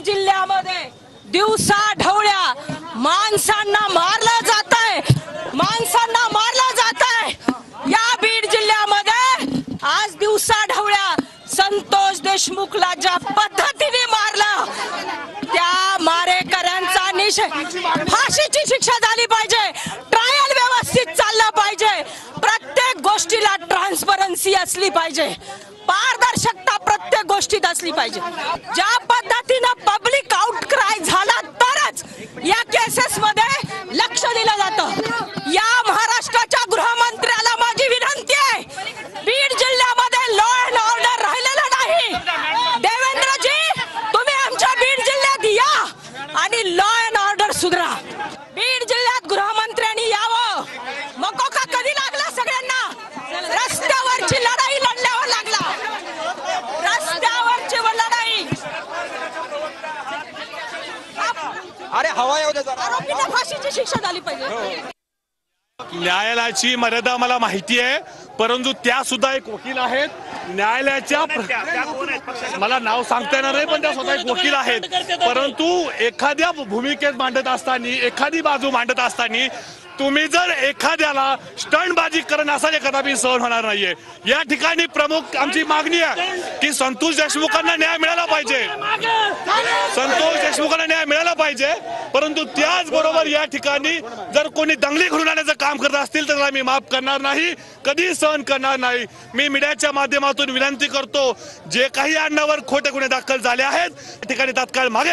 जिल्ह्यामध्ये दिवसा ढवळ्या माणसांना मारलं जातंय, माणसांना मारलं जातंय। या बीड जिल्ह्यामध्ये आज दिवसा ढवळ्या संतोष देशमुखला ज्या पद्धतीने मारलं, त्या मारेकऱ्यांचा फाशीची शिक्षा झाली पाहिजे, ट्रायल व्यवस्थित चाललं पाहिजे, प्रत्येक गोष्टीला ट्रान्सपरन्सी असली पाहिजे, पारदर्शकता प्रत्येक गोष्टीत असली पाहिजे। ज्या पद्धतीने पब्लिक आउटक्राय झाला तरच या केसेस मध्ये लक्ष दिलं जातं। या महाराष्ट्राच्या गृहमंत्र्याला माझी विनंती आहे, बीड जिल्ह्यामध्ये लॉ अँड ऑर्डर राहिलेला नाही। देवेंद्रजी, तुम्ही आमच्या बीड जिल्ह्यात या आणि लॉ अँड ऑर्डर सुधारा। बीड जिल्ह्यात गृहमंत्र्यांनी यावं। मकोका कधी लागला सगळ्यांना? रस्त्यावरची लढाई लढल्यावर लागला, रस्त्यावरची लढाई। अरे हवा येऊ दे जरा। आरोपीला फाशीची शिक्षा झाली पाहिजे। न्यायालयाची मर्यादा मला माहिती आहे, परंतु त्या सुद्धा एक वकील आहेत न्यायालयाच्या। मला नाव सांगता येणार नाही, पण त्या स्वतः एक वकील आहेत। परंतु एखाद्या भूमिकेत मांडत असताना, एखादी बाजू मांडत असताना तुम्ही जर एखाद्याला स्टंटबाजी करणं असं कदापि सहन होणार नाहीये। या ठिकाणी प्रमुख आमची मागणी आहे की संतोष देशमुखांना न्याय मिळाला पाहिजे, संतोष देशमुखांना न्याय मिळाला पाहिजे। परंतु त्याचबरोबर या ठिकाणी जर कोणी दंगली घडवून आणण्याचं काम करत असतील तर मी माफ करणार नाही, कधी सहन करणार नाही। मी मीडियाच्या माध्यमातून विनंती करतो, जे काही अण्णावर खोटे गुन्हे दाखल झाले आहेत त्या ठिकाणी तात्काळ मागे